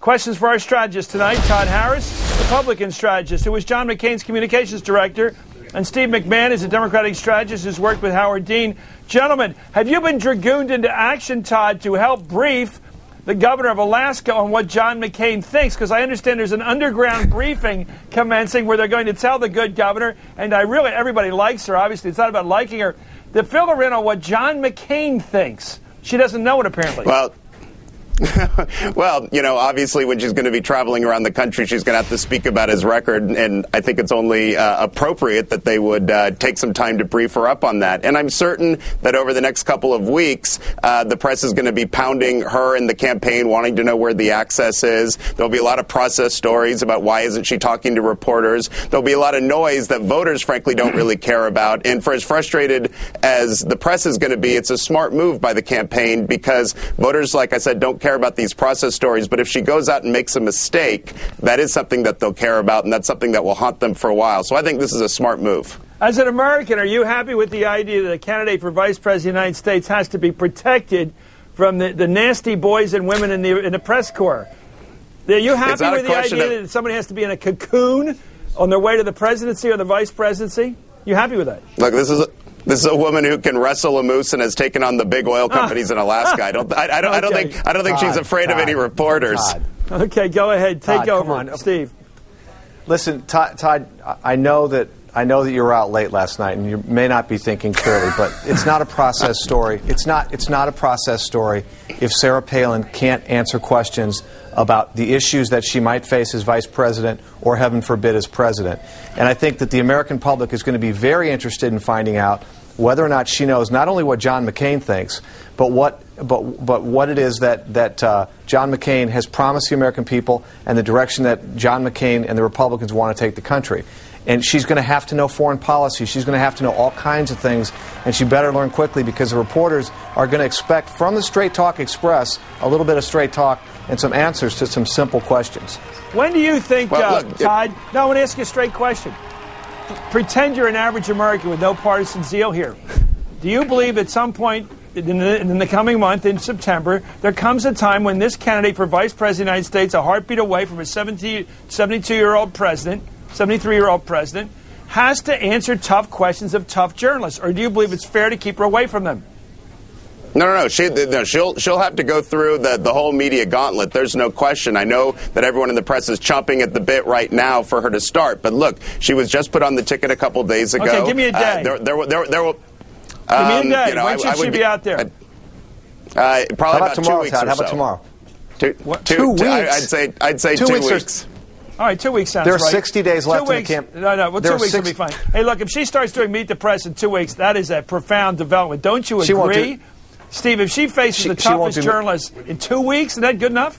Questions for our strategist tonight. Todd Harris, Republican strategist, who was John McCain's communications director, and Steve McMahon is a Democratic strategist who's worked with Howard Dean. Gentlemen, have you been dragooned into action, Todd, to help brief the governor of Alaska on what John McCain thinks? Because I understand there's an underground briefing commencing where they're going to tell the good governor, and everybody likes her, obviously. It's not about liking her. To fill her in on what John McCain thinks. She doesn't know it, apparently. Well, obviously when she's going to be traveling around the country, she's going to have to speak about his record, and I think it's only appropriate that they would take some time to brief her up on that. And I'm certain that over the next couple of weeks, the press is going to be pounding her and the campaign, wanting to know where the access is. There'll be a lot of process stories about why isn't she talking to reporters. There'll be a lot of noise that voters, frankly, don't really care about. And for as frustrated as the press is going to be, it's a smart move by the campaign because voters, like I said, don't care about these process stories, but if she goes out and makes a mistake, that is something that they'll care about, and that's something that will haunt them for a while. So I think this is a smart move. As an American, are you happy with the idea that a candidate for vice president of the United States has to be protected from the nasty boys and women in the press corps? Are you happy with the idea that somebody has to be in a cocoon on their way to the presidency or the vice presidency? You happy with that? Look, this is a woman who can wrestle a moose and has taken on the big oil companies in Alaska. I don't think she's afraid of any reporters. Todd. Okay, go ahead. Take over, Steve. Listen, Todd, I know that you were out late last night, and you may not be thinking clearly, but it's not a process story. It's not a process story if Sarah Palin can't answer questions about the issues that she might face as vice president or, heaven forbid, as president. And I think that the American public is going to be very interested in finding out whether or not she knows not only what John McCain thinks, but what it is that John McCain has promised the American people and the direction that John McCain and the Republicans want to take the country. And she's going to have to know foreign policy. She's going to have to know all kinds of things, and she better learn quickly because the reporters are going to expect from the Straight Talk Express a little bit of straight talk and some answers to some simple questions. When do you think, Todd, I want to ask you a straight question. Pretend you're an average American with no partisan zeal here. Do you believe at some point in the coming month, in September, there comes a time when this candidate for vice president of the United States, a heartbeat away from a 72-year-old president, 73-year-old president, has to answer tough questions of tough journalists? Or do you believe it's fair to keep her away from them? No. She'll have to go through the whole media gauntlet. There's no question. I know that everyone in the press is chomping at the bit right now for her to start. But look, she was just put on the ticket a couple days ago. Okay, give me a day. There will. Give me a day. When should she be out there? Probably about tomorrow, 2 weeks Todd? or How so. about tomorrow? 2 weeks. I'd say 2 weeks. All right, 2 weeks sounds right. There are 60 days left in the camp. No, 2 weeks will be fine. Hey, look, if she starts doing Meet the Press in 2 weeks, that is a profound development. Don't you agree? Steve, if she faces the toughest journalist in 2 weeks, is that good enough?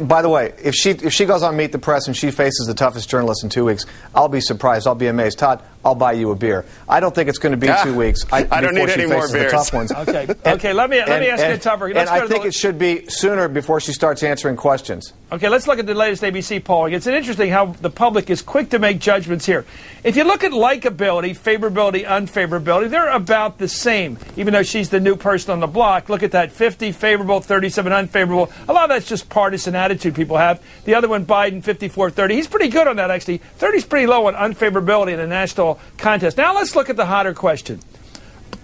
By the way, if she goes on Meet the Press and she faces the toughest journalist in 2 weeks, I'll be surprised. I'll be amazed. Todd, I'll buy you a beer. I don't think it's going to be 2 weeks. I don't need any more beers. The tough ones. Okay. Let me ask you a tougher. And I think it should be sooner before she starts answering questions. Okay, let's look at the latest ABC polling. It's interesting how the public is quick to make judgments here. If you look at likability, favorability, unfavorability, they're about the same, even though she's the new person on the block. Look at that, 50 favorable, 37 unfavorable. A lot of that's just partisan attitude people have. The other one, Biden, 54-30. He's pretty good on that, actually. 30's pretty low on unfavorability in a national contest. Now let's look at the hotter question.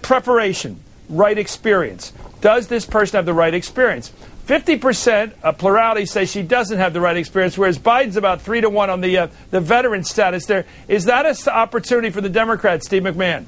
Preparation, right experience. Does this person have the right experience? 50%, a plurality, say she doesn't have the right experience, whereas Biden's about 3-1 on the veteran status there. Is that an opportunity for the Democrats, Steve McMahon?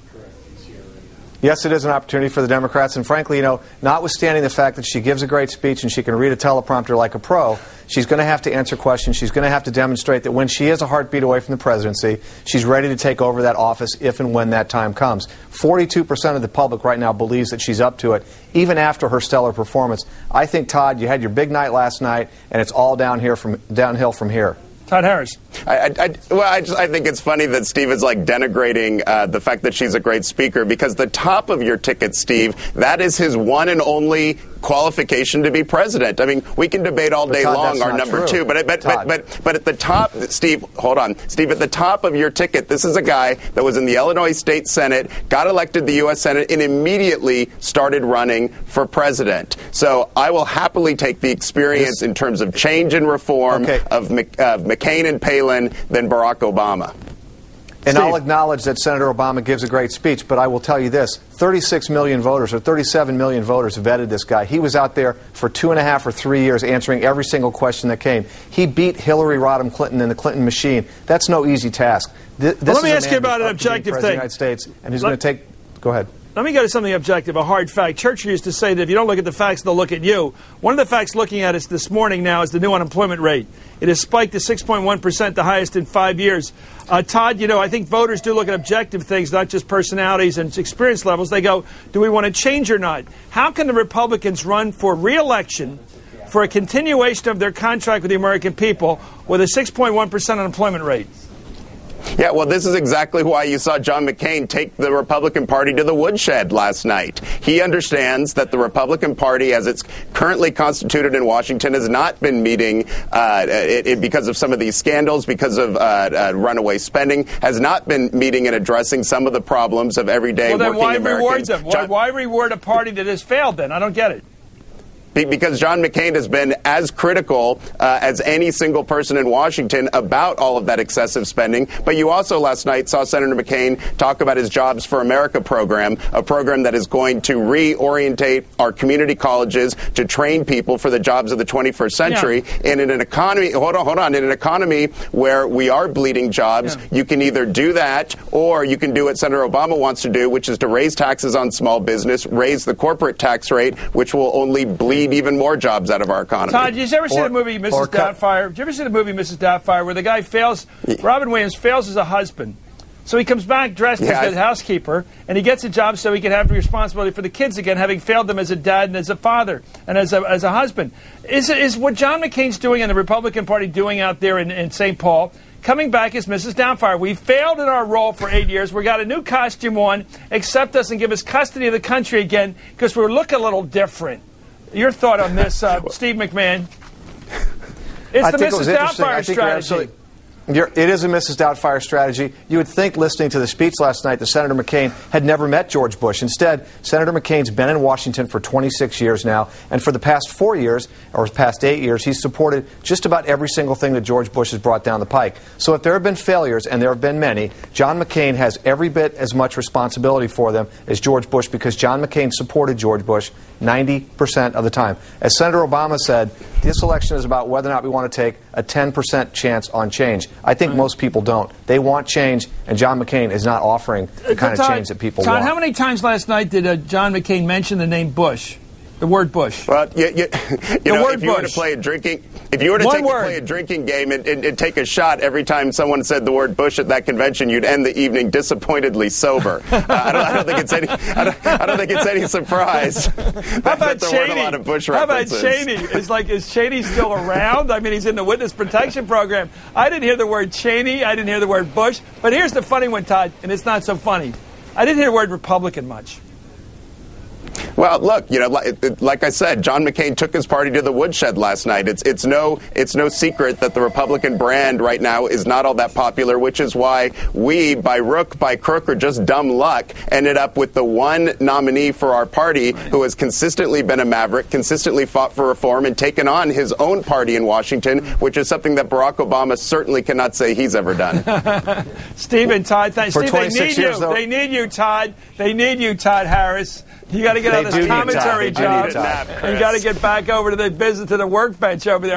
Yes, it is an opportunity for the Democrats. And frankly, notwithstanding the fact that she gives a great speech and she can read a teleprompter like a pro, she's going to have to answer questions. She's going to have to demonstrate that when she is a heartbeat away from the presidency, she's ready to take over that office if and when that time comes. 42% of the public right now believes that she's up to it, even after her stellar performance. I think, Todd, you had your big night last night, and it's all downhill from here. Todd Harris. I think it's funny that Steve is like denigrating the fact that she's a great speaker, because the top of your ticket, Steve, that is his one and only qualification to be president. I mean, we can debate all day long our number two, but at the top, Steve, hold on, Steve, at the top of your ticket, this is a guy that was in the Illinois State Senate, got elected to the U.S. Senate, and immediately started running for president. So I will happily take the experience in terms of change and reform of McCain and Palin than Barack Obama. And I'll acknowledge that Senator Obama gives a great speech, but I will tell you this. 36 million voters or 37 million voters vetted this guy. He was out there for 2.5 or 3 years answering every single question that came. He beat Hillary Rodham Clinton in the Clinton machine. That's no easy task. Let me ask you about an objective thing. Of the United States, and he's going to take... Go ahead. Let me go to something objective, a hard fact. Churchill used to say that if you don't look at the facts, they'll look at you. One of the facts looking at us this morning now is the new unemployment rate. It has spiked to 6.1%, the highest in 5 years. Todd, you know, I think voters do look at objective things, not just personalities and experience levels. They go, do we want to change or not? How can the Republicans run for re-election for a continuation of their contract with the American people with a 6.1% unemployment rate? Yeah, well, this is exactly why you saw John McCain take the Republican Party to the woodshed last night. He understands that the Republican Party, as it's currently constituted in Washington, has not been meeting because of some of these scandals, because of runaway spending, has not been meeting and addressing some of the problems of everyday working Americans. Well, then why reward them? Why reward a party that has failed then? I don't get it. Because John McCain has been as critical as any single person in Washington about all of that excessive spending. But you also last night saw Senator McCain talk about his Jobs for America program, a program that is going to reorientate our community colleges to train people for the jobs of the 21st century. Yeah. And in an economy, hold on, in an economy where we are bleeding jobs, you can either do that or you can do what Senator Obama wants to do, which is to raise taxes on small business, raise the corporate tax rate, which will only bleed even more jobs out of our economy. Todd, did you ever see the movie Mrs. Doubtfire? Did you ever see the movie Mrs. Doubtfire, where the guy fails, Robin Williams fails as a husband? So he comes back dressed as a housekeeper, and he gets a job so he can have responsibility for the kids again, having failed them as a dad and as a father and as a husband. Is what John McCain's doing and the Republican Party doing out there in St. Paul coming back as Mrs. Doubtfire? We failed in our role for 8 years. We got a new costume on. Accept us and give us custody of the country again because we look a little different. Your thought on this, Steve McMahon? It's the Mrs. Doubtfire strategy. It is a Mrs. Doubtfire strategy. You would think, listening to the speech last night, that Senator McCain had never met George Bush. Instead, Senator McCain's been in Washington for 26 years now, and for the past 4 years, or past 8 years, he's supported just about every single thing that George Bush has brought down the pike. So if there have been failures, and there have been many, John McCain has every bit as much responsibility for them as George Bush, because John McCain supported George Bush 90% of the time. As Senator Obama said, this election is about whether or not we want to take a 10% chance on change. I think most people don't. They want change, and John McCain is not offering the kind of change that people want. How many times last night did John McCain mention the name Bush? The word Bush. Well, you know, if you were to play a drinking, if you were to play a drinking game and take a shot every time someone said the word Bush at that convention, you'd end the evening disappointedly sober. I don't think it's any surprise that there weren't a lot of Bush references. How about Cheney? Is Cheney still around? I mean, he's in the witness protection program. I didn't hear the word Cheney. I didn't hear the word Bush. But here's the funny one, Todd, and it's not so funny. I didn't hear the word Republican much. Well, look, you know, like I said, John McCain took his party to the woodshed last night. It's no secret that the Republican brand right now is not all that popular, which is why we, by rook, by crook, or just dumb luck, ended up with the one nominee for our party who has consistently been a maverick, consistently fought for reform, and taken on his own party in Washington, which is something that Barack Obama certainly cannot say he's ever done. Steve and Todd, thanks. Steve, they need you. Though. They need you, Todd. They need you, Todd Harris. You got to get out of this commentary job. You got to get back over to the workbench over there.